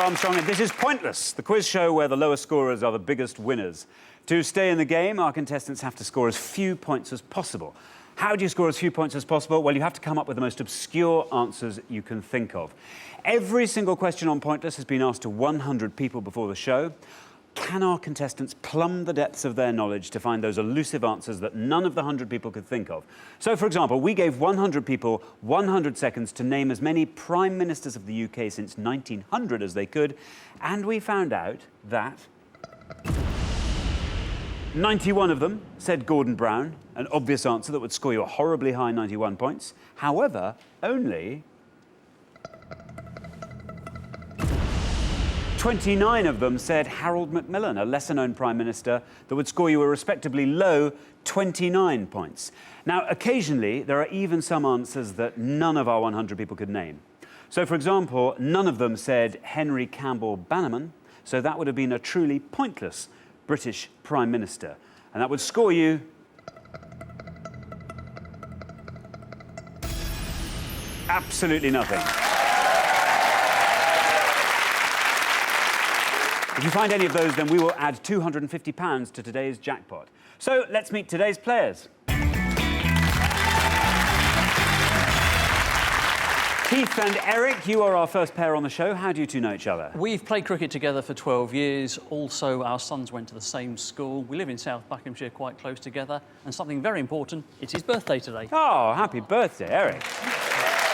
Armstrong, and this is Pointless, the quiz show where the lowest scorers are the biggest winners. To stay in the game, our contestants have to score as few points as possible. How do you score as few points as possible? Well, you have to come up with the most obscure answers you can think of. Every single question on Pointless has been asked to 100 people before the show. Can our contestants plumb the depths of their knowledge to find those elusive answers that none of the 100 people could think of? So, for example, we gave 100 people 100 seconds to name as many Prime Ministers of the UK since 1900 as they could, and we found out that 91 of them said Gordon Brown, an obvious answer that would score you a horribly high 91 points. However, only 29 of them said Harold Macmillan, a lesser-known Prime Minister that would score you a respectably low 29 points. Now, occasionally, there are even some answers that none of our 100 people could name. So, for example, none of them said Henry Campbell Bannerman, so that would have been a truly pointless British Prime Minister. And that would score you absolutely nothing. If you find any of those, then we will add £250 to today's jackpot. So let's meet today's players. Keith and Eric, you are our first pair on the show. How do you two know each other? We've played cricket together for 12 years. Also, our sons went to the same school. We live in South Buckinghamshire, quite close together. And something very important, it's his birthday today. Oh, happy birthday, Eric.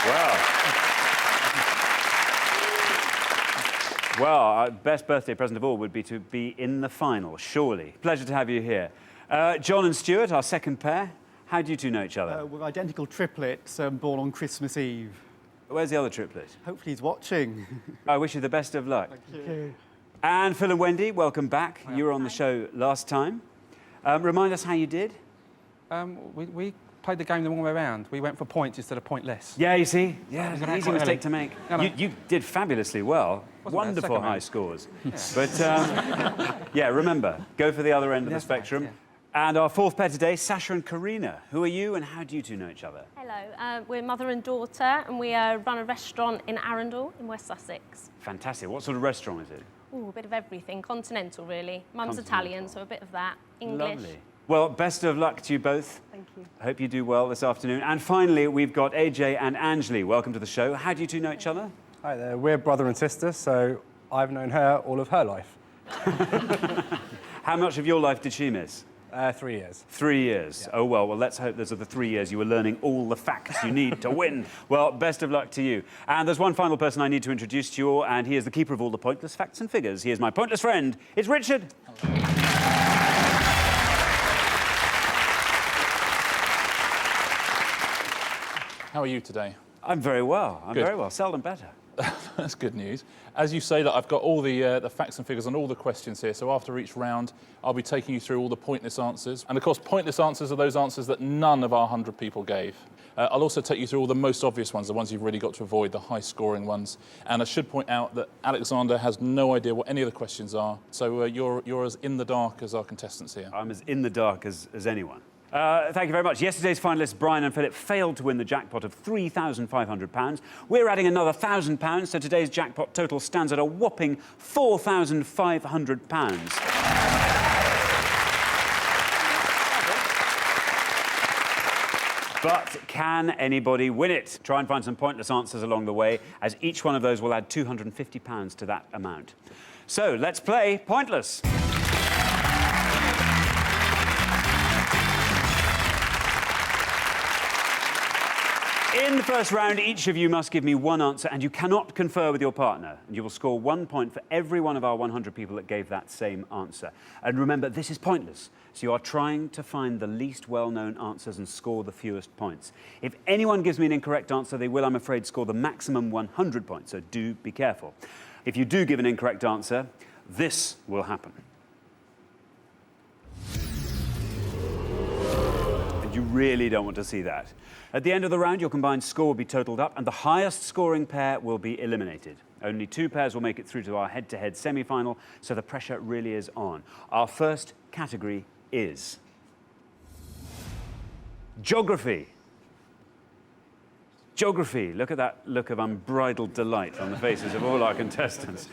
Wow. Well, our best birthday present of all would be to be in the final, surely. Pleasure to have you here. John and Stuart, our second pair. How do you two know each other? We're identical triplets born on Christmas Eve. Where's the other triplet? Hopefully he's watching. I wish you the best of luck. Thank you. And Phil and Wendy, welcome back. You were on the show last time. Remind us how you did. We played the game the wrong way around. We went for points instead of pointless. Yeah, you see? Yeah, an easy mistake to make. No. You did fabulously well. Wonderful high scores. Yeah. But, yeah, remember, go for the other end of the spectrum. Yeah. And our fourth pair today, Sasha and Karina. Who are you and how do you two know each other? Hello, we're mother and daughter, and we run a restaurant in Arundel in West Sussex. Fantastic. What sort of restaurant is it? Ooh, a bit of everything. Continental, really. Mum's Italian, so a bit of that. English. Lovely. Well, best of luck to you both. Thank you. I hope you do well this afternoon. And finally, we've got AJ and Anjali. Welcome to the show. How do you two know each other? Hi there, we're brother and sister, so I've known her all of her life. How much of your life did she miss? 3 years. 3 years. Yeah. Oh, well, let's hope those are the 3 years you were learning all the facts you need to win. Well, best of luck to you. And there's one final person I need to introduce to you all, and he is the keeper of all the pointless facts and figures. He is my pointless friend. It's Richard. How are you today? I'm very well. I'm Good. very well. Seldom better. That's good news. As you say, that I've got all the facts and figures on all the questions here, so after each round, I'll be taking you through all the pointless answers. And of course, pointless answers are those answers that none of our 100 people gave. I'll also take you through all the most obvious ones, the ones you've really got to avoid, the high-scoring ones. And I should point out that Alexander has no idea what any of the questions are, so you're as in the dark as our contestants here. I'm as in the dark as anyone. Thank you very much. Yesterday's finalists, Brian and Philip, failed to win the jackpot of £3,500. We're adding another £1,000, so today's jackpot total stands at a whopping £4,500. But can anybody win it? Try and find some pointless answers along the way, as each one of those will add £250 to that amount. So let's play Pointless. In the first round, each of you must give me one answer, and you cannot confer with your partner. And you will score 1 point for every one of our 100 people that gave that same answer. And remember, this is pointless, so you are trying to find the least well-known answers and score the fewest points. If anyone gives me an incorrect answer, they will, I'm afraid, score the maximum 100 points, so do be careful. If you do give an incorrect answer, this will happen. And you really don't want to see that. At the end of the round, your combined score will be totalled up, and the highest scoring pair will be eliminated. Only 2 pairs will make it through to our head-to-head semi-final, so the pressure really is on. Our first category is geography. Geography. Look at that look of unbridled delight on the faces of all our contestants.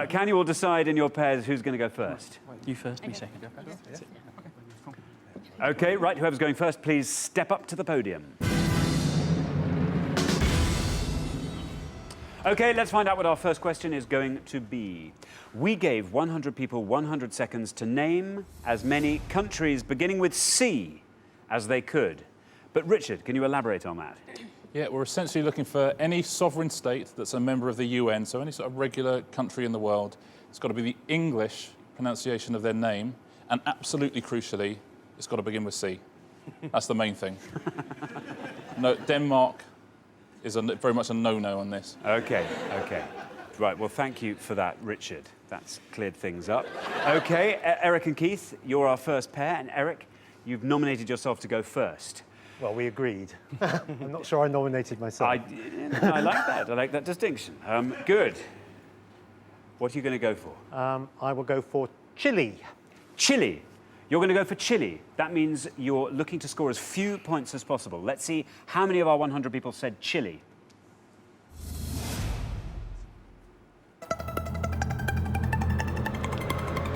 Can you all decide in your pairs who's going to go first? You first, me second. OK, right, whoever's going first, please step up to the podium. OK, let's find out what our first question is going to be. We gave 100 people 100 seconds to name as many countries beginning with C as they could. But Richard, can you elaborate on that? Yeah, we're essentially looking for any sovereign state that's a member of the UN, so any sort of regular country in the world. It's got to be the English pronunciation of their name, and absolutely crucially, it's got to begin with C. That's the main thing. No, Denmark is very much a no-no on this. OK, OK. Right, well, thank you for that, Richard. That's cleared things up. OK, Eric and Keith, you're our first pair, and Eric, you've nominated yourself to go first. Well, we agreed. I'm not sure I nominated myself. I like that. I like that distinction. Good. What are you going to go for? I will go for Chile. Chile. You're going to go for Chile. That means you're looking to score as few points as possible. Let's see how many of our 100 people said Chile.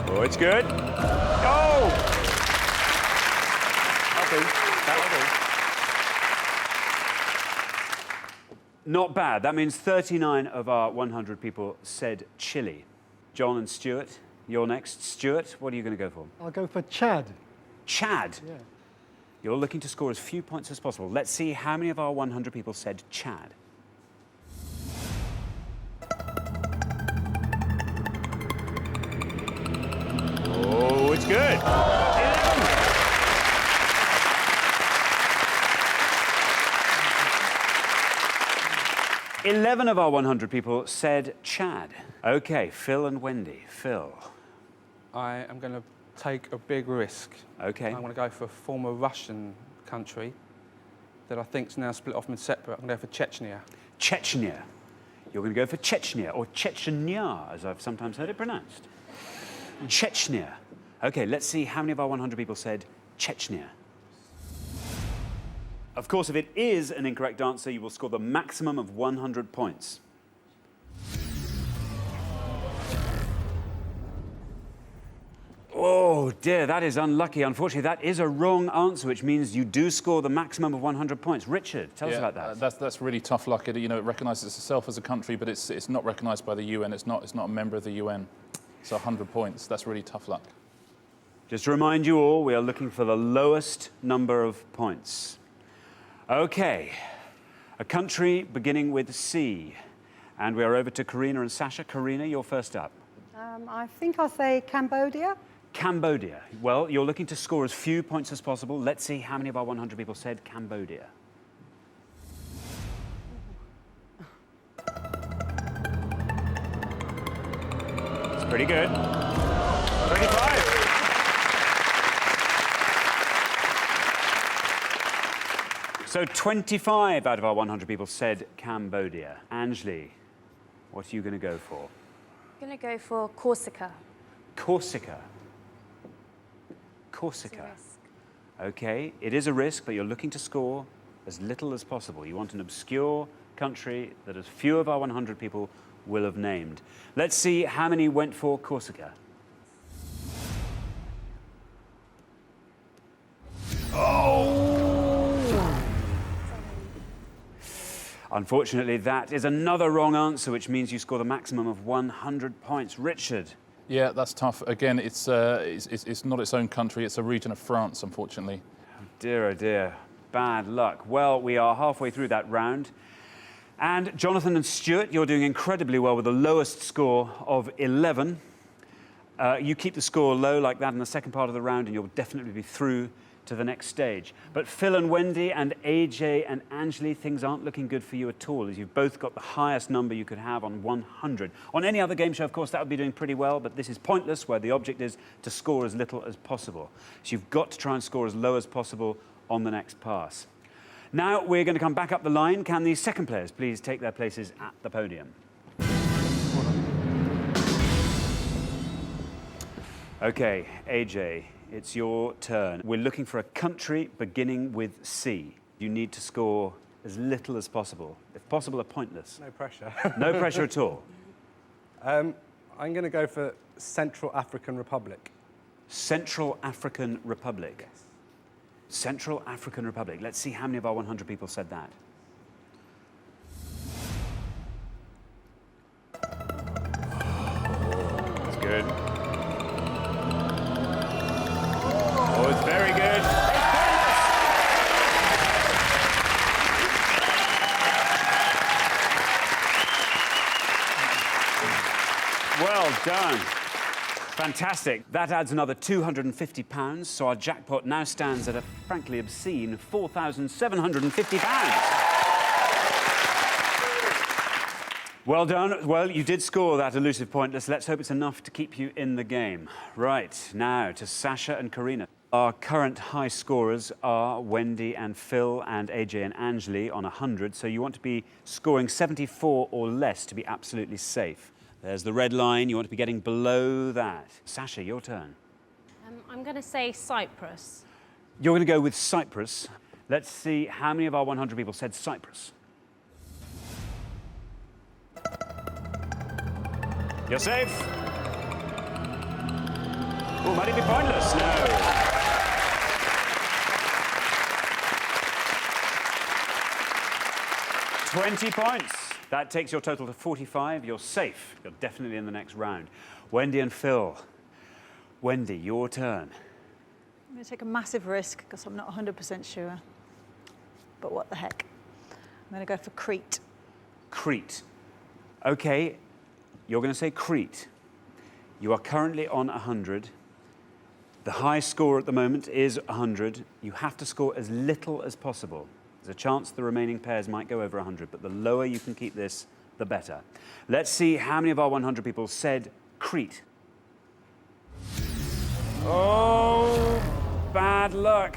Oh, it's good. Oh! That'll do. Not bad. That means 39 of our 100 people said Chile. John and Stuart, you're next. Stuart, what are you going to go for? I'll go for Chad. Chad? Yeah. You're looking to score as few points as possible. Let's see how many of our 100 people said Chad. Oh, it's good. 11 of our 100 people said Chad. OK, Phil and Wendy. Phil. I am going to take a big risk. OK. I'm going to go for a former Russian country that I think's now split off and separate. I'm going to go for Chechnya. Chechnya. You're going to go for Chechnya, or Chechnya, as I've sometimes heard it pronounced. Chechnya. OK, let's see how many of our 100 people said Chechnya. Of course, if it is an incorrect answer, you will score the maximum of 100 points. Oh, dear, that is unlucky. Unfortunately, that is a wrong answer, which means you do score the maximum of 100 points. Richard, tell us about that. That's really tough luck. It recognises itself as a country, but it's not recognised by the UN. It's not a member of the UN. So 100 points. That's really tough luck. Just to remind you all, we are looking for the lowest number of points. OK, a country beginning with C. And we are over to Karina and Sasha. Karina, you're first up. I think I'll say Cambodia. Cambodia. Well, you're looking to score as few points as possible. Let's see how many of our 100 people said Cambodia. It's pretty good. 25. So 25 out of our 100 people said Cambodia. Anjali, what are you going to go for? I'm going to go for Corsica. Corsica. Corsica. OK, it is a risk, but you're looking to score as little as possible. You want an obscure country that as few of our 100 people will have named. Let's see how many went for Corsica. Unfortunately, that is another wrong answer, which means you score the maximum of 100 points. Richard. Yeah, that's tough. Again, it's not its own country. It's a region of France, unfortunately. Oh dear. Bad luck. Well, we are halfway through that round. And Jonathan and Stuart, you're doing incredibly well with the lowest score of 11. You keep the score low like that in the second part of the round, and you'll definitely be through to the next stage. But Phil and Wendy and AJ and Anjali, things aren't looking good for you at all, as you've both got the highest number you could have on 100. On any other game show, of course, that would be doing pretty well, but this is pointless, where the object is to score as little as possible. So you've got to try and score as low as possible on the next pass. Now we're going to come back up the line. Can the second players please take their places at the podium? OK, AJ. It's your turn. We're looking for a country beginning with C. You need to score as little as possible. If possible, a pointless. No pressure. No pressure at all. I'm going to go for Central African Republic. Central African Republic. Yes. Central African Republic. Let's see how many of our 100 people said that. That's good. Oh, it's very good. Well done. Fantastic. That adds another £250, so our jackpot now stands at a frankly obscene £4,750. Well done. Well, you did score that elusive pointless. Let's hope it's enough to keep you in the game. Right, now to Sasha and Karina. Our current high scorers are Wendy and Phil and AJ and Anjali on 100, so you want to be scoring 74 or less to be absolutely safe. There's the red line. You want to be getting below that. Sasha, your turn. I'm going to say Cyprus. You're going to go with Cyprus. Let's see how many of our 100 people said Cyprus. You're safe. Oh, might it be pointless? No. $20 points. That takes your total to 45. You're safe. You're definitely in the next round. Wendy and Phil. Wendy, your turn. I'm going to take a massive risk because I'm not 100% sure. But what the heck? I'm going to go for Crete. Crete. OK, you're going to say Crete. You are currently on 100. The high score at the moment is 100. You have to score as little as possible. There's a chance the remaining pairs might go over 100, but the lower you can keep this, the better. Let's see how many of our 100 people said Crete. Oh, bad luck.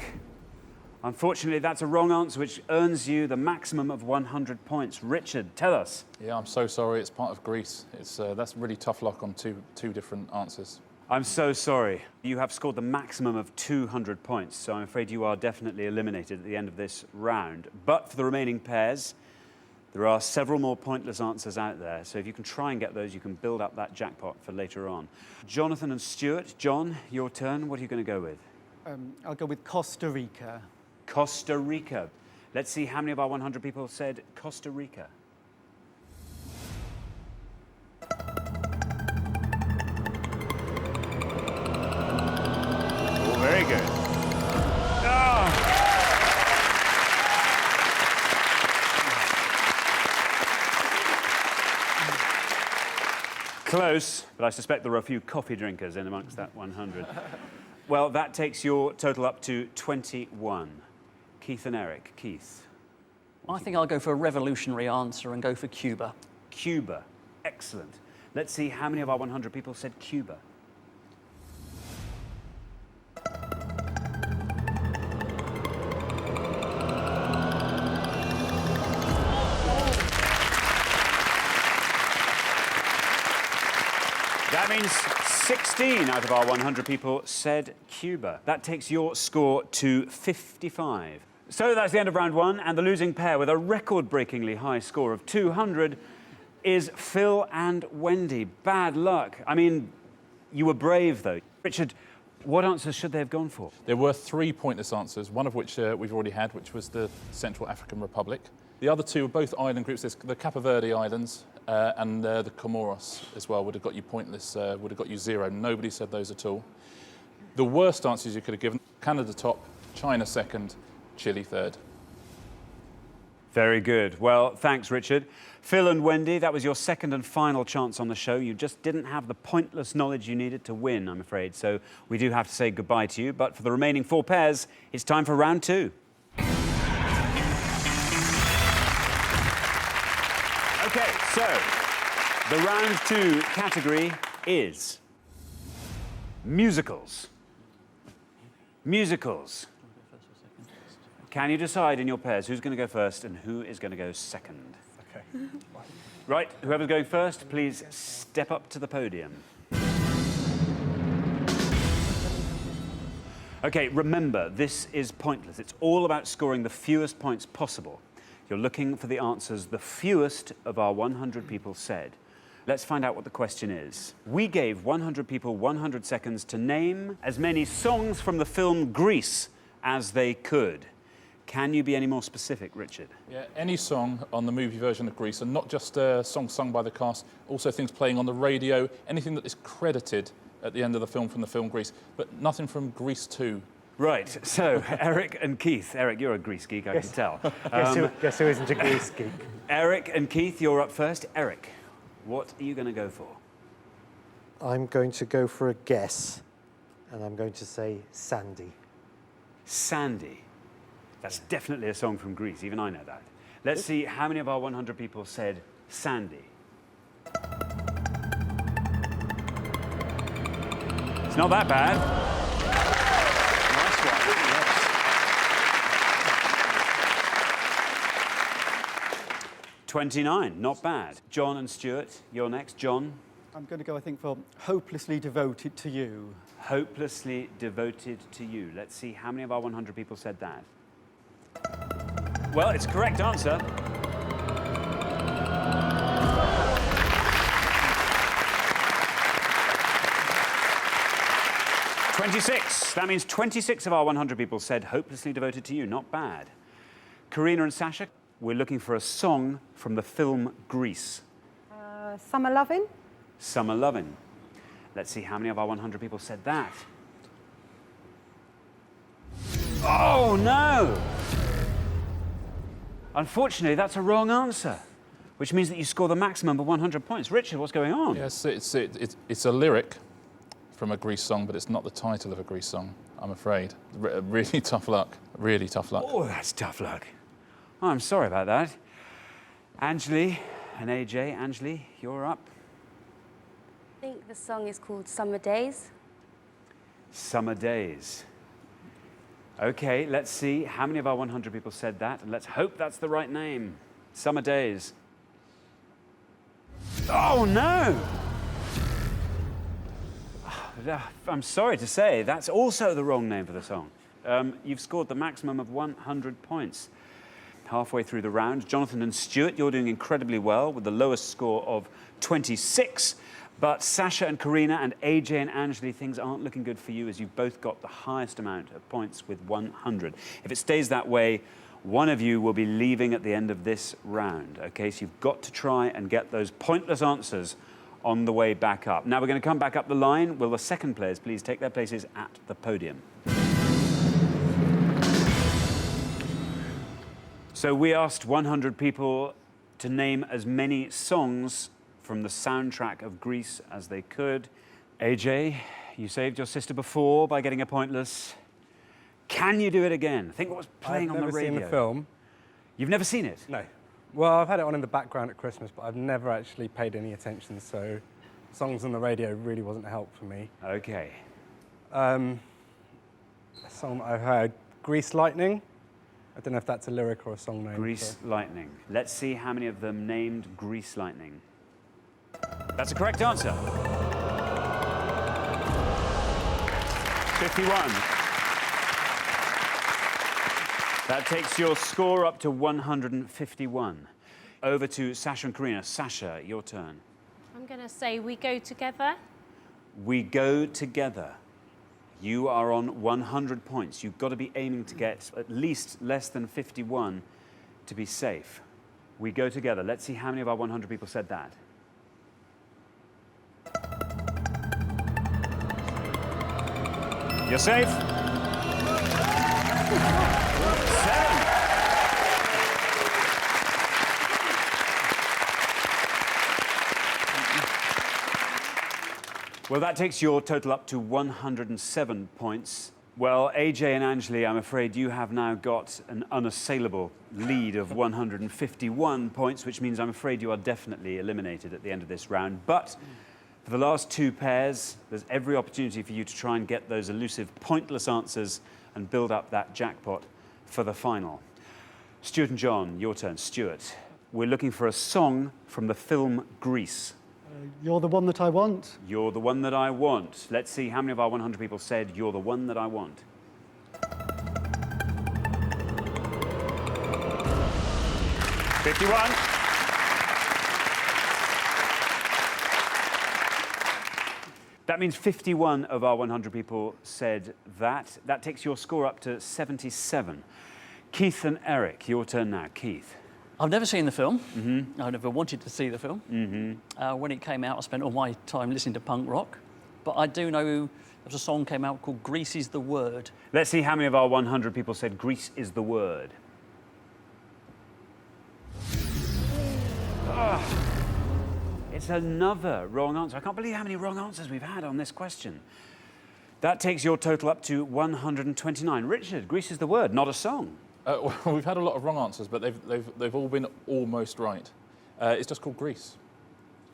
Unfortunately, that's a wrong answer, which earns you the maximum of 100 points. Richard, tell us. Yeah, I'm so sorry. It's part of Greece. That's really tough luck on two different answers. I'm so sorry. You have scored the maximum of 200 points, so I'm afraid you are definitely eliminated at the end of this round. But for the remaining pairs, there are several more pointless answers out there, so if you can try and get those, you can build up that jackpot for later on. Jonathan and Stuart, John, your turn. What are you going to go with? I'll go with Costa Rica. Costa Rica. Let's see how many of our 100 people said Costa Rica. Very good. Oh. Close, but I suspect there are a few coffee drinkers in amongst that 100. Well, that takes your total up to 21. Keith and Eric. Keith. I think I'll go for a revolutionary answer and go for Cuba. Cuba. Excellent. Let's see how many of our 100 people said Cuba. That means 16 out of our 100 people said Cuba. That takes your score to 55. So that's the end of round one, and the losing pair with a record-breakingly high score of 200 is Phil and Wendy. Bad luck. I mean, you were brave, though. Richard, what answers should they have gone for? There were 3 pointless answers, one of which we've already had, which was the Central African Republic. The other two were both island groups. There's the Cape Verde Islands and the Comoros as well would have got you pointless, would have got you 0. Nobody said those at all. The worst answers you could have given, Canada top, China second, Chile third. Very good. Well, thanks, Richard. Phil and Wendy, that was your second and final chance on the show. You just didn't have the pointless knowledge you needed to win, I'm afraid. So we do have to say goodbye to you. But for the remaining 4 pairs, it's time for round 2. OK, so the round 2 category is musicals. Musicals. Can you decide in your pairs who's going to go first and who is going to go second? Okay. Right, whoever's going first, please step up to the podium. OK, remember, this is pointless. It's all about scoring the fewest points possible. You're looking for the answers the fewest of our 100 people said. Let's find out what the question is. We gave 100 people 100 seconds to name as many songs from the film Grease as they could. Can you be any more specific, Richard? Yeah, any song on the movie version of Grease, and not just songs sung by the cast, also things playing on the radio, anything that is credited at the end of the film from the film Grease, but nothing from Grease 2. Right, so Eric and Keith. Eric, you're a Grease geek, I can tell. Guess who isn't a Grease geek? Eric and Keith, you're up first. Eric, what are you going to go for? I'm going to go for a guess, and I'm going to say Sandy. Sandy. That's definitely a song from Grease, even I know that. Let's see how many of our 100 people said Sandy. It's not that bad. Nice one, yes. 29, not bad. John and Stuart, you're next. John? I'm going to go, I think, for Hopelessly Devoted to You. Hopelessly Devoted to You. Let's see how many of our 100 people said that. Well, it's a correct answer. "26. That means 26 of our 100 people said Hopelessly Devoted to You. Not bad. Karina and Sasha, we're looking for a song from the film Grease. Summer Lovin'? Summer Lovin'. Let's see how many of our 100 people said that. Oh, no! Unfortunately, that's a wrong answer, which means that you score the maximum of 100 points. Richard, what's going on? Yes, it's a lyric from a Grease song, but it's not the title of a Grease song, I'm afraid. Really tough luck. Really tough luck. Oh, that's tough luck. Oh, I'm sorry about that. Anjali and AJ. Anjali, you're up. I think the song is called Summer Days. Summer Days. Okay, let's see how many of our 100 people said that, and let's hope that's the right name. Summer Days. Oh, no! I'm sorry to say, that's also the wrong name for the song. You've scored the maximum of 100 points. Halfway through the round, Jonathan and Stuart, you're doing incredibly well with the lowest score of 26. But Sasha and Karina and AJ and Anjali, things aren't looking good for you as you've both got the highest amount of points with 100. If it stays that way, one of you will be leaving at the end of this round. Okay, so you've got to try and get those pointless answers on the way back up. Now we're going to come back up the line. Will the second players please take their places at the podium? So we asked 100 people to name as many songs from the soundtrack of Grease as they could. AJ, you saved your sister before by getting a pointless. Can you do it again? Think what was playing on the radio. I've never seen the film. You've never seen it? No. Well, I've had it on in the background at Christmas, but I've never actually paid any attention, so songs on the radio really wasn't a help for me. Okay. A song I've heard, Grease Lightning. I don't know if that's a lyric or a song name. Grease Lightning. Let's see how many of them named Grease Lightning. That's a correct answer. 51. That takes your score up to 151. Over to Sasha and Karina. Sasha, your turn. I'm going to say We Go Together. We Go Together. You are on 100 points. You've got to be aiming to get at least less than 51 to be safe. We Go Together. Let's see how many of our 100 people said that. You're safe. 7. Well, that takes your total up to 107 points. Well, AJ and Anjali, I'm afraid you have now got an unassailable lead of 151 points, which means I'm afraid you are definitely eliminated at the end of this round. But for the last two pairs, there's every opportunity for you to try and get those elusive, pointless answers and build up that jackpot for the final. Stuart and John, your turn. Stuart, we're looking for a song from the film Grease. You're the One That I Want. You're the One That I Want. Let's see how many of our 100 people said You're the One That I Want. 51. That means 51 of our 100 people said that. That takes your score up to 77. Keith and Eric, your turn now. Keith. I've never seen the film. I've never wanted to see the film. When it came out, I spent all my time listening to punk rock. But I do know there was a song came out called Grease is the Word. Let's see how many of our 100 people said Grease is the word. It's another wrong answer. I can't believe how many wrong answers we've had on this question. That takes your total up to 129. Richard, Grease is the word, not a song. Well, we've had a lot of wrong answers, but they've all been almost right. It's just called Grease.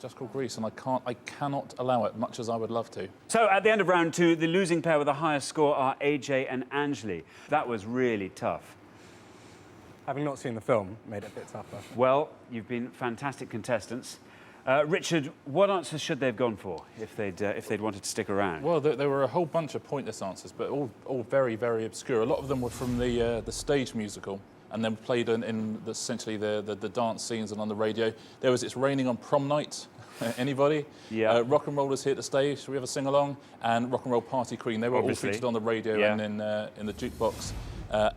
Just called Grease, and I cannot allow it, much as I would love to. So at the end of round 2, the losing pair with the highest score are AJ and Anjali. That was really tough. Having not seen the film made it a bit tougher. Well, you've been fantastic contestants. Richard, what answers should they have gone for if they'd wanted to stick around? Well, there were a whole bunch of pointless answers, but all very, very obscure. A lot of them were from the stage musical, and then played in essentially the dance scenes and on the radio. There was It's Raining on Prom Night. Anybody? Yeah. Rock and Rollers Here to Stay. Should we have a sing along? And Rock and Roll Party Queen. They were Obviously. all featured on the radio Yeah. and in the jukebox.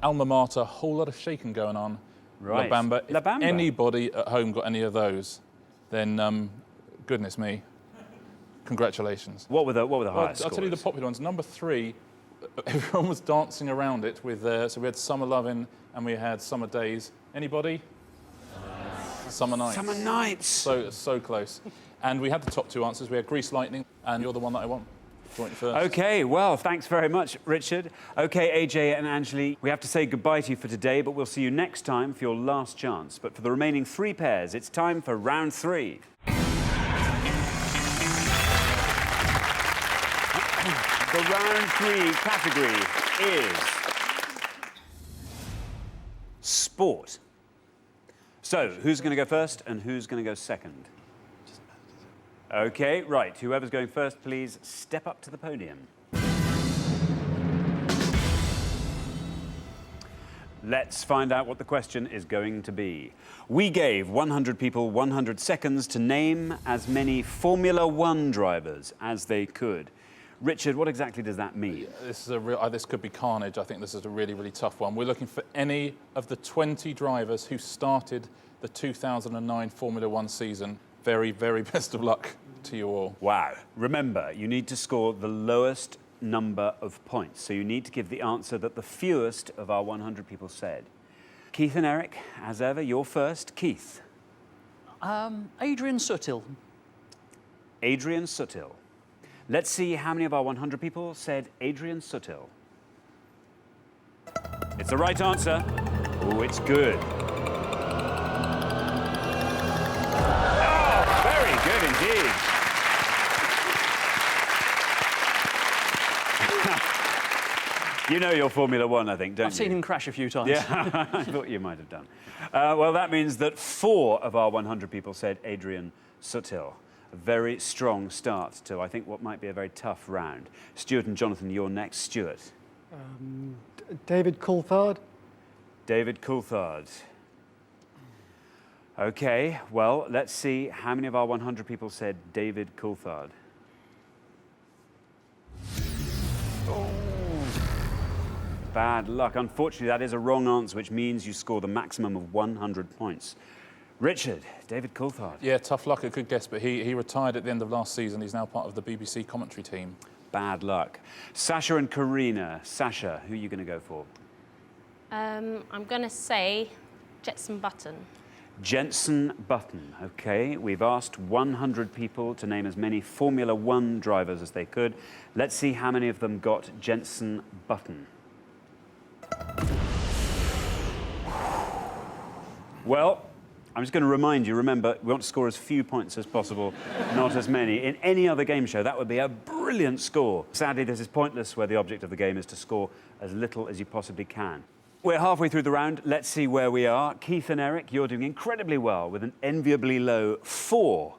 Alma Mater. Whole lot of shaking going on. Right. La Bamba. La If Bamba. anybody at home got any of those, then goodness me, congratulations. What were the highest I'll tell you the scores? popular ones. Number 3, everyone was dancing around it with. So we had Summer Lovin' and we had Summer Days. Anybody? Summer Nights. Summer Nights. So close. And we had the top 2 answers. We had Grease Lightning, and you're the one that I want. Joint first. OK, well, thanks very much, Richard. OK, AJ and Anjali, we have to say goodbye to you for today, but we'll see you next time for your last chance. But for the remaining 3 pairs, it's time for round 3. The round 3 category is sport. So, who's going to go first and who's going to go second? OK, right. Whoever's going first, please step up to the podium. Let's find out what the question is going to be. We gave 100 people 100 seconds to name as many Formula One drivers as they could. Richard, what exactly does that mean? This is this could be carnage. I think this is a really, really tough one. We're looking for any of the 20 drivers who started the 2009 Formula One season. Very, very best of luck to you all. Wow. Remember, you need to score the lowest number of points. So you need to give the answer that the fewest of our 100 people said. Keith and Eric, as ever, you're first. Keith. Adrian Sutil. Adrian Sutil. Let's see how many of our 100 people said Adrian Sutil. It's the right answer. Oh, it's good. Oh, very good indeed. You know your Formula One, I think, don't you? I've seen him crash a few times. Yeah, I thought you might have done. Well, that means that 4 of our 100 people said Adrian Sutil. A very strong start to, I think, what might be a very tough round. Stuart and Jonathan, you're next. Stuart. David Coulthard. David Coulthard. OK, well, let's see how many of our 100 people said David Coulthard. Oh. Bad luck. Unfortunately, that is a wrong answer, which means you score the maximum of 100 points. Richard, David Coulthard. Yeah, tough luck, a good guess, but he retired at the end of last season. He's now part of the BBC commentary team. Bad luck. Sasha and Karina. Sasha, who are you going to go for? I'm going to say Jetson Button. Jenson Button. OK, we've asked 100 people to name as many Formula One drivers as they could. Let's see how many of them got Jenson Button. Well, I'm just going to remind you, remember, we want to score as few points as possible, not as many. In any other game show, that would be a brilliant score. Sadly, this is pointless where the object of the game is to score as little as you possibly can. We're halfway through the round. Let's see where we are. Keith and Eric, you're doing incredibly well with an enviably low 4.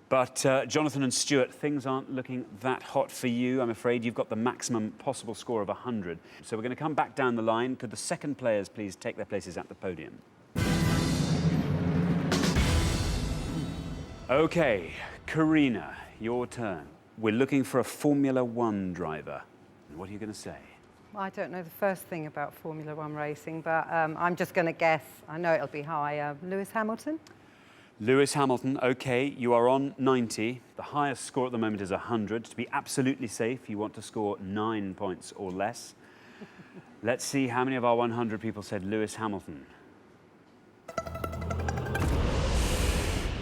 But Jonathan and Stuart, things aren't looking that hot for you. I'm afraid you've got the maximum possible score of 100. So we're going to come back down the line. Could the second players please take their places at the podium? OK, Karina, your turn. We're looking for a Formula One driver. What are you going to say? I don't know the first thing about Formula One racing, but I'm just going to guess. I know it'll be high. Lewis Hamilton? Lewis Hamilton, OK, you are on 90. The highest score at the moment is 100. To be absolutely safe, you want to score 9 points or less. Let's see how many of our 100 people said Lewis Hamilton.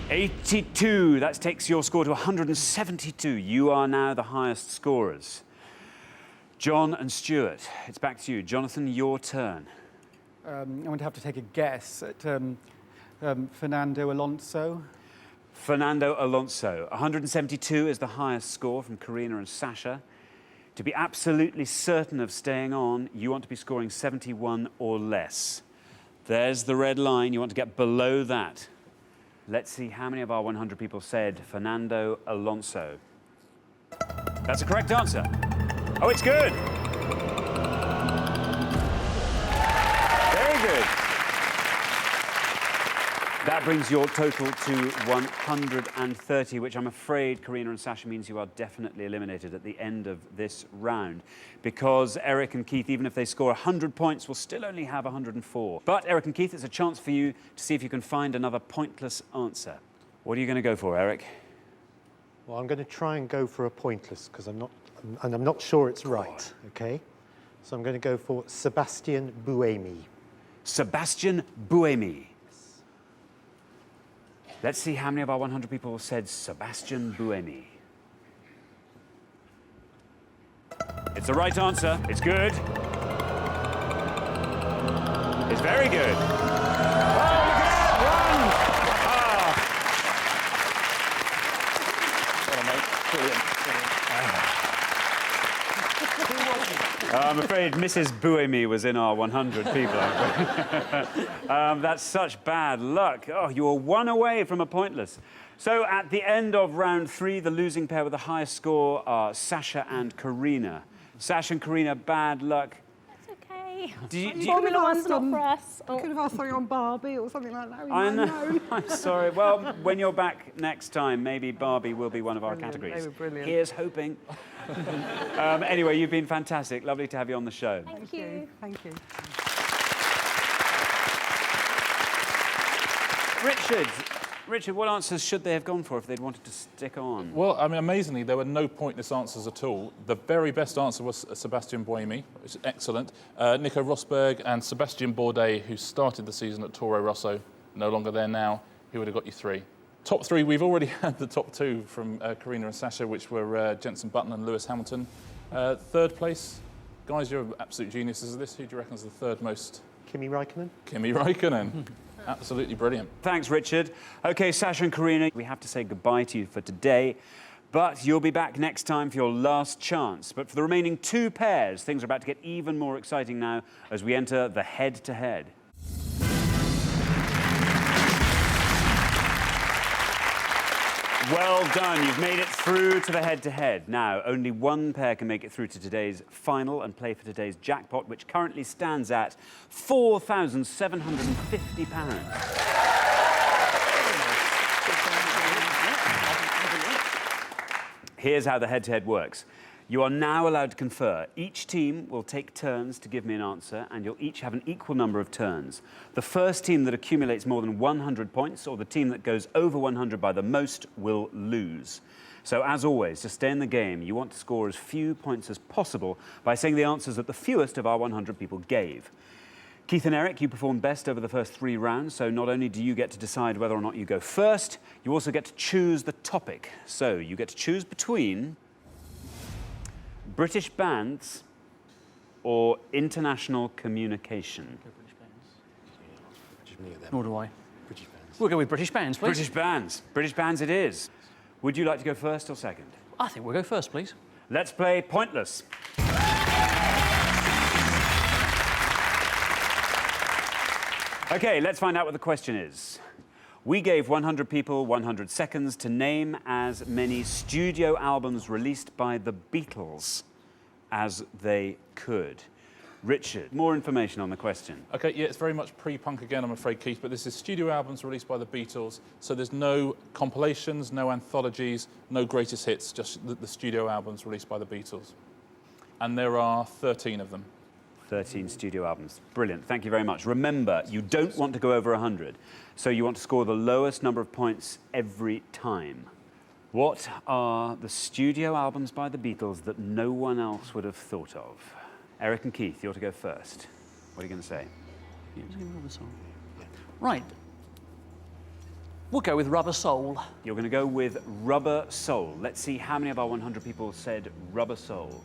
82. That takes your score to 172. You are now the highest scorers. John and Stuart, it's back to you. Jonathan, your turn. I'm going to have to take a guess at Fernando Alonso. Fernando Alonso. 172 is the highest score from Karina and Sasha. To be absolutely certain of staying on, you want to be scoring 71 or less. There's the red line. You want to get below that. Let's see how many of our 100 people said Fernando Alonso. That's a correct answer. Oh, it's good. Very good. That brings your total to 130, which I'm afraid, Karina and Sasha, means you are definitely eliminated at the end of this round. Because Eric and Keith, even if they score 100 points, will still only have 104. But, Eric and Keith, it's a chance for you to see if you can find another pointless answer. What are you going to go for, Eric? Well, I'm going to try and go for a pointless, because I'm not sure it's right, OK? So I'm going to go for Sebastian Buemi. Sebastian Buemi. Let's see how many of our 100 people said Sebastian Buemi. It's the right answer. It's good. It's very good. Oh, look at that! I'm afraid Mrs. Buemi was in our 100 people. That's such bad luck. Oh, you were one away from a pointless. So at the end of round 3, the losing pair with the highest score are Sasha and Karina. Sasha and Karina, bad luck. That's okay. Formula One's not for us. I could have asked something on Barbie or something like that. I know. I'm sorry. Well, when you're back next time, maybe Barbie will be one of our categories. They were brilliant. Here's hoping. Anyway, you've been fantastic. Lovely to have you on the show. Thank you. Thank you. Richard, what answers should they have gone for if they'd wanted to stick on? Well, I mean, amazingly, there were no pointless answers at all. The very best answer was Sebastian Buemi, which is excellent. Nico Rosberg and Sebastian Bourdais, who started the season at Toro Rosso, no longer there now. He would have got you 3. Top 3, we've already had the top 2 from Karina and Sasha, which were Jenson Button and Lewis Hamilton. Third place, guys, you're absolute geniuses of this. Who do you reckon is the third most? Kimi Räikkönen. Kimi Räikkönen. Absolutely brilliant. Thanks, Richard. OK, Sasha and Karina, we have to say goodbye to you for today, but you'll be back next time for your last chance. But for the remaining 2 pairs, things are about to get even more exciting now as we enter the head-to-head. Well done. You've made it through to the head-to-head. Now, only one pair can make it through to today's final and play for today's jackpot, which currently stands at £4,750. Here's how the head-to-head works. You are now allowed to confer. Each team will take turns to give me an answer, and you'll each have an equal number of turns. The first team that accumulates more than 100 points, or the team that goes over 100 by the most, will lose. So, as always, to stay in the game, you want to score as few points as possible by saying the answers that the fewest of our 100 people gave. Keith and Eric, you performed best over the first 3 rounds, so not only do you get to decide whether or not you go first, you also get to choose the topic. So, you get to choose between British bands or international communication? Nor do I. We'll go with British bands, please. British bands. British bands it is. Would you like to go first or second? I think we'll go first, please. Let's play Pointless. OK, let's find out what the question is. We gave 100 people 100 seconds to name as many studio albums released by the Beatles as they could. Richard, more information on the question. Okay, yeah, it's very much pre-punk again, I'm afraid, Keith, but this is studio albums released by the Beatles, so there's no compilations, no anthologies, no greatest hits, just the studio albums released by the Beatles. And there are 13 of them. 13 studio albums. Brilliant, thank you very much. Remember, you don't want to go over 100, so you want to score the lowest number of points every time. What are the studio albums by the Beatles that no one else would have thought of? Eric and Keith, you ought to go first. What are you going to say? Right. We'll go with Rubber Soul. You're going to go with Rubber Soul. Let's see how many of our 100 people said Rubber Soul.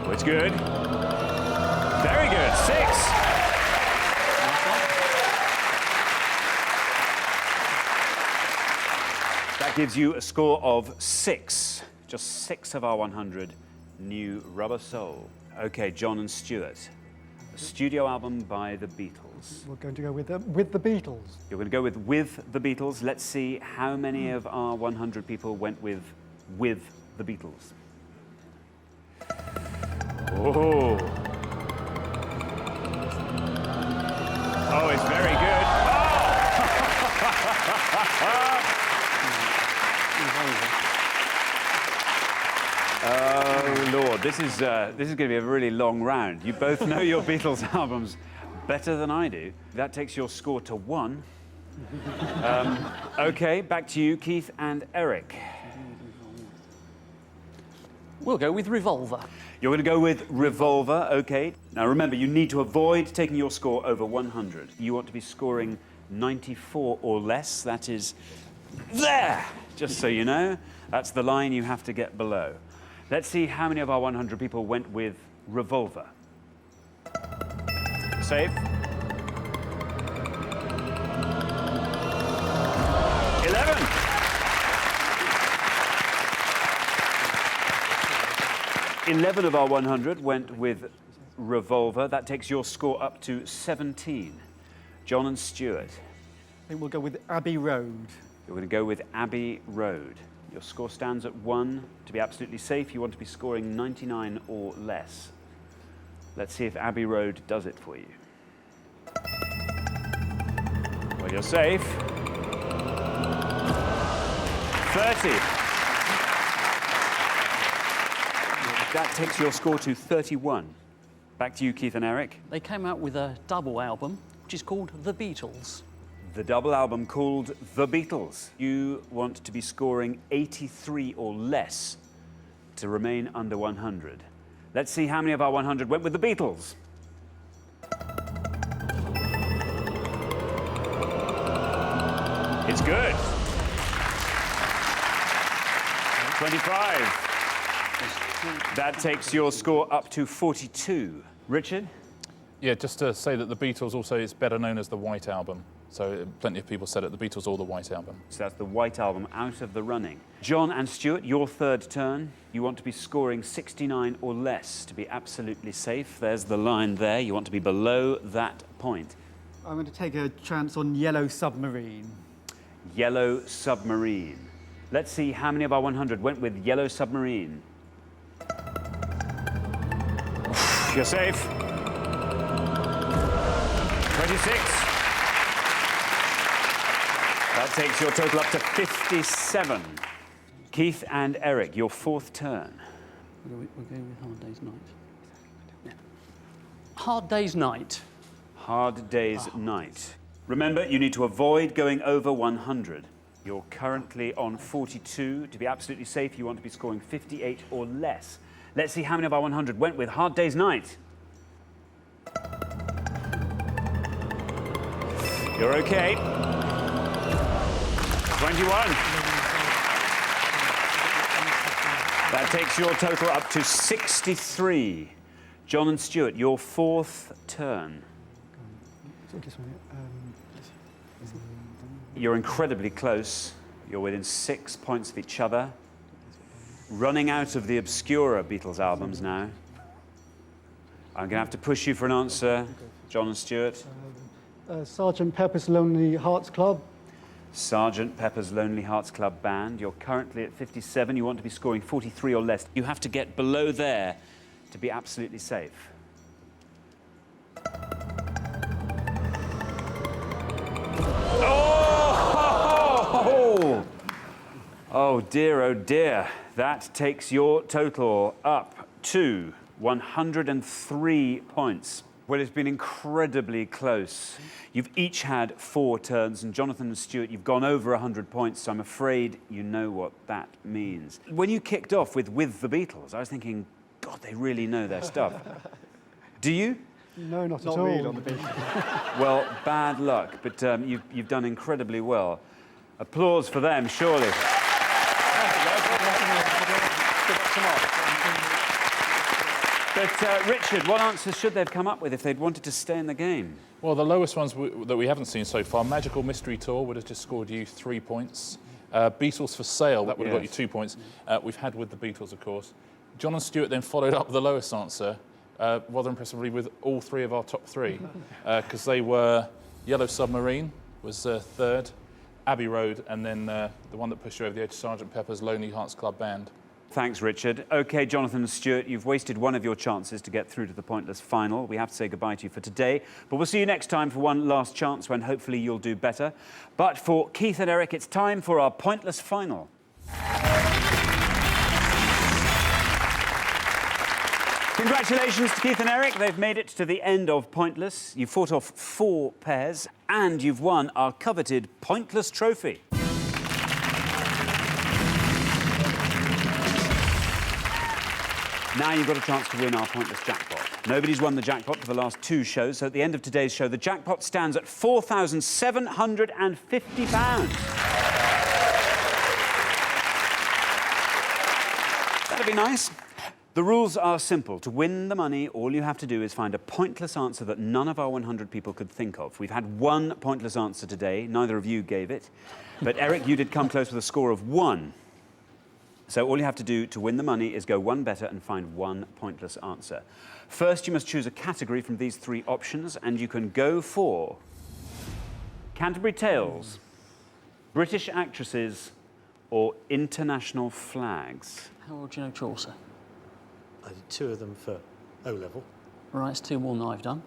Oh, it's good. Very good. 6. That gives you a score of 6. Just 6 of our 100 knew Rubber Soul. Okay, John and Stuart. A studio album by the Beatles. We're going to go with the Beatles. You're going to go with the Beatles. Let's see how many of our 100 people went with the Beatles. Oh. Oh, it's very good. Oh, Lord, this is going to be a really long round. You both know your Beatles albums better than I do. That takes your score to 1. OK, back to you, Keith and Eric. We'll go with Revolver. You're going to go with Revolver, OK. Now, remember, you need to avoid taking your score over 100. You want to be scoring 94 or less. That is there, just so you know. That's the line you have to get below. Let's see how many of our 100 people went with Revolver. Safe. 11. 11 of our 100 went with Revolver. That takes your score up to 17. John and Stuart. I think we'll go with Abbey Road. You're going to go with Abbey Road. Your score stands at 1. To be absolutely safe, you want to be scoring 99 or less. Let's see if Abbey Road does it for you. Well, you're safe. 30. That takes your score to 31. Back to you, Keith and Eric. They came out with a double album, which is called The Beatles. The double album called The Beatles. You want to be scoring 83 or less to remain under 100. Let's see how many of our 100 went with The Beatles. It's good. 25. That takes your score up to 42. Richard? Yeah, just to say that the Beatles also is better known as the White Album. So plenty of people said it, the Beatles or the White Album. So that's the White Album out of the running. John and Stuart, your third turn. You want to be scoring 69 or less to be absolutely safe. There's the line there. You want to be below that point. I'm going to take a chance on Yellow Submarine. Yellow Submarine. Let's see how many of our 100 went with Yellow Submarine. You're safe. 26. That takes your total up to 57. Keith and Eric, your fourth turn. We'll go with Hard Day's Night. Yeah. Hard Day's Night. Hard Day's Night. Remember, you need to avoid going over 100. You're currently on 42. To be absolutely safe, you want to be scoring 58 or less. Let's see how many of our 100 went with Hard Day's Night. You're okay. 21. That takes your total up to 63. John and Stuart, your fourth turn. You're incredibly close. You're within 6 points of each other. Running out of the obscurer Beatles albums now. I'm going to have to push you for an answer, John and Stuart. Sgt. Pepper's Lonely Hearts Club. Sergeant Pepper's Lonely Hearts Club Band. You're currently at 57. You want to be scoring 43 or less. You have to get below there to be absolutely safe. Oh! Oh dear, oh dear. That takes your total up to 103 points. Well, it's been incredibly close. You've each had 4 turns, and Jonathan and Stuart, you've gone over 100 points, so I'm afraid you know what that means. When you kicked off with the Beatles, I was thinking, God, they really know their stuff. Do you? No, not at all. Really on the Beatles. Well, bad luck, but you've done incredibly well. Applause for them, surely. But, Richard, what answers should they have come up with if they'd wanted to stay in the game? Well, the lowest ones that we haven't seen so far, Magical Mystery Tour would have just scored you 3 points. Beatles for Sale, that would have got you 2 points. We've had With the Beatles, of course. John and Stuart then followed up the lowest answer, rather impressively with all 3 of our top 3, because they were Yellow Submarine was 3rd, Abbey Road, and then the one that pushed you over the edge, Sergeant Pepper's Lonely Hearts Club Band. Thanks, Richard. OK, Jonathan and Stuart, you've wasted one of your chances to get through to the pointless final. We have to say goodbye to you for today, but we'll see you next time for one last chance when hopefully you'll do better. But for Keith and Eric, it's time for our pointless final. Congratulations to Keith and Eric. They've made it to the end of Pointless. You've fought off 4 pairs, and you've won our coveted Pointless trophy. Now you've got a chance to win our Pointless jackpot. Nobody's won the jackpot for the last 2 shows, so at the end of today's show, the jackpot stands at £4,750. That'd be nice. The rules are simple. To win the money, all you have to do is find a pointless answer that none of our 100 people could think of. We've had 1 pointless answer today. Neither of you gave it. But, Eric, you did come close with a score of 1. So all you have to do to win the money is go 1 better and find 1 pointless answer. First, you must choose a category from these 3 options, and you can go for Canterbury Tales, British actresses, or international flags. How well do you know Chaucer? I did 2 of them for O-level. Right, it's 2 more than I've done.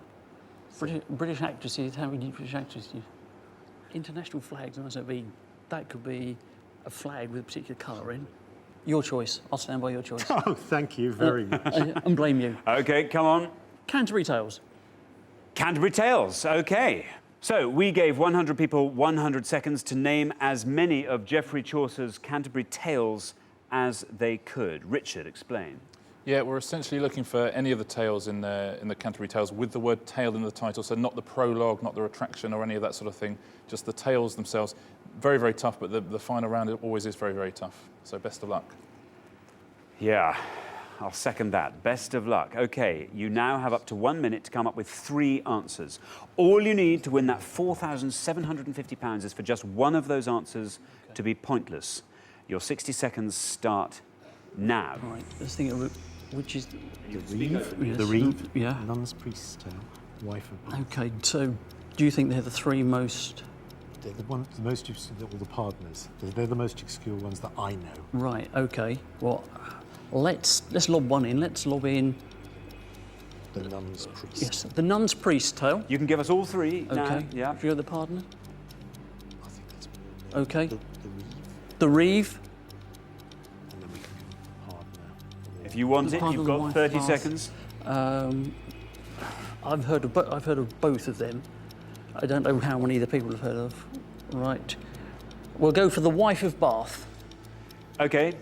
British actresses, how many British actresses? International flags, that could be a flag with a particular colour in. Your choice. I'll stand by your choice. Oh, thank you very much. And blame you. OK, come on. Canterbury Tales. Canterbury Tales, OK. So we gave 100 people 100 seconds to name as many of Geoffrey Chaucer's Canterbury Tales as they could. Richard, explain. Yeah, we're essentially looking for any of the tales in the Canterbury Tales with the word tale in the title, so not the prologue, not the retraction or any of that sort of thing, just the tales themselves. Very, very tough, but the final round always is very, very tough. So best of luck. Yeah, I'll second that. Best of luck. OK, you now have up to 1 minute to come up with 3 answers. All you need to win that £4,750 is for just one of those answers to be pointless. Your 60 seconds start now. Right, let's think of which is... The Reeve? Yes. The Reeve? Yeah. Nun's Priest's Tale, Wife of Bath. OK, so do you think they're the 3 most... They're the most, all the partners. They're the most obscure ones that I know. Right, OK. Well, let's lob one in. Let's lob in... The Nun's Priest. Yes, the Nun's Priest Tale. You can give us all 3 now. OK, yeah. if you're the partner. I think that's... OK. The Reeve. The Reeve. And then we can go partner. If you want it, you've got 30 seconds. I've heard of both of them. I don't know how many the people have heard of. Right. We'll go for the Wife of Bath. OK.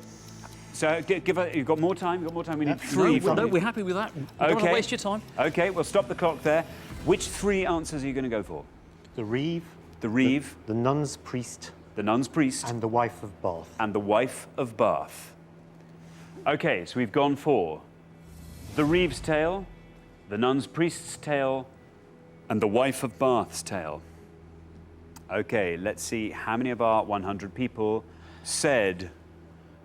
So you've got more time. You've got more time. We need 3 from No, you. we're happy with that. Don't want to waste your time. OK, we'll stop the clock there. Which 3 answers are you going to go for? The Reeve. The Reeve. The Nun's Priest. The Nun's Priest. And the Wife of Bath. And the Wife of Bath. OK, so we've gone for the Reeve's Tale, the Nun's Priest's Tale, and the Wife of Bath's Tale. OK, let's see how many of our 100 people said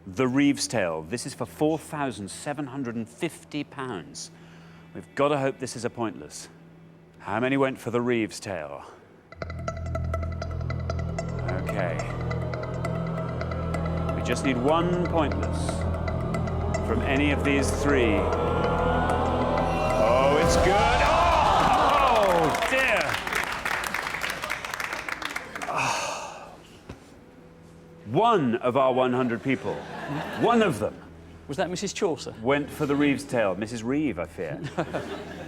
the Reeve's Tale. This is for £4,750. We've got to hope this is a pointless. How many went for the Reeve's Tale? Okay. We just need one pointless from any of these three. Oh, it's good. Oh, dear. Oh. One of our 100 people, one of them, Was that Mrs. Chaucer? went for the Reeve's tale. Mrs. Reeve, I fear.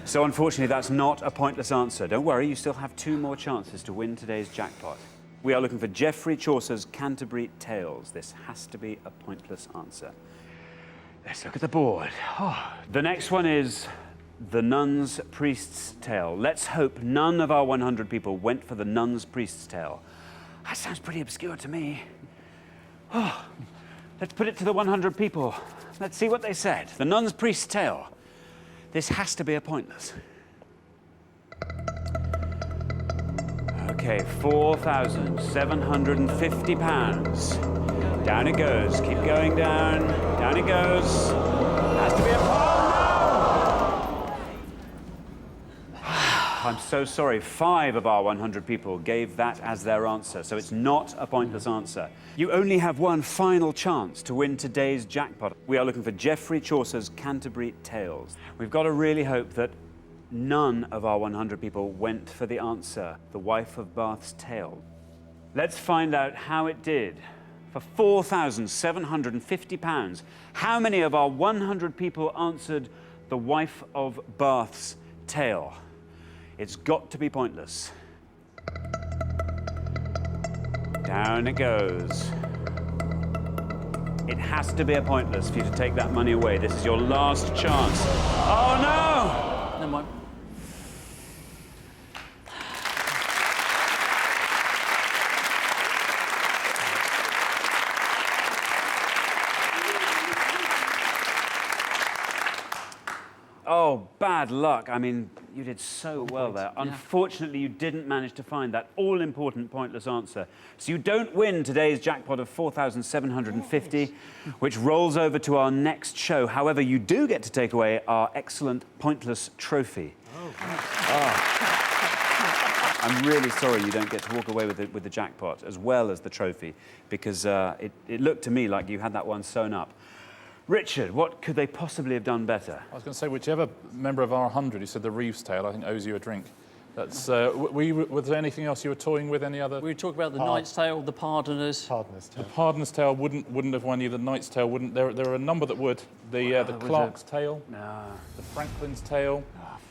So unfortunately, that's not a pointless answer. Don't worry, you still have 2 more chances to win today's jackpot. We are looking for Geoffrey Chaucer's Canterbury Tales. This has to be a pointless answer. Let's look at the board. Oh. The next one is The Nun's Priest's Tale. Let's hope none of our 100 people went for The Nun's Priest's Tale. That sounds pretty obscure to me. Oh. Let's put it to the 100 people. Let's see what they said. The Nun's Priest's Tale. This has to be a pointless. Okay, £4,750. Down it goes. Keep going down. Down it goes. Has to be a I'm so sorry. 5 of our 100 people gave that as their answer, so it's not a pointless answer. You only have one final chance to win today's jackpot. We are looking for Geoffrey Chaucer's Canterbury Tales. We've got to really hope that none of our 100 people went for the answer, The Wife of Bath's Tale. Let's find out how it did. For £4,750, how many of our 100 people answered The Wife of Bath's Tale? It's got to be pointless. Down it goes. It has to be a pointless for you to take that money away. This is your last chance. Oh, no! Never mind. Oh, bad luck. I mean, you did so well there. Unfortunately, you didn't manage to find that all-important pointless answer. So you don't win today's jackpot of £4,750, which rolls over to our next show. However, you do get to take away our excellent pointless trophy. I'm really sorry you don't get to walk away with the jackpot as well as the trophy, because it looked to me like you had that one sewn up. Richard, what could they possibly have done better? I was going to say, whichever member of our 100 who said the Reeve's Tale, I think owes you a drink. That's, was there anything else you were toying with? Any other? We were talking about the Knight's Tale, the Pardoners. Pardoner's Tale. The Pardoner's Tale wouldn't have won you. The Knight's Tale wouldn't. There are a number that would. The Clerk's Tale. No. The Franklin's Tale.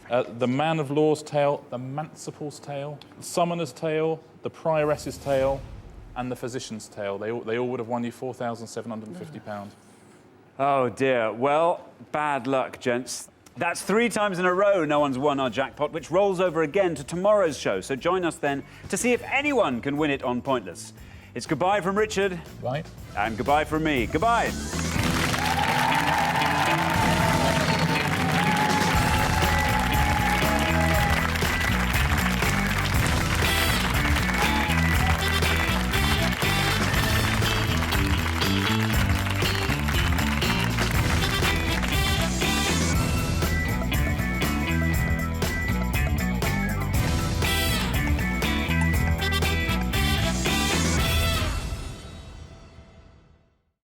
The Man of Law's Tale. The Manciple's Tale. The Summoner's Tale. The Prioress's Tale. And the Physician's Tale. They all would have won you £4,750. Oh, dear. Well, bad luck, gents. That's 3 times in a row no one's won our jackpot, which rolls over again to tomorrow's show. So join us then to see if anyone can win it on Pointless. It's goodbye from Richard. Right. And goodbye from me. Goodbye.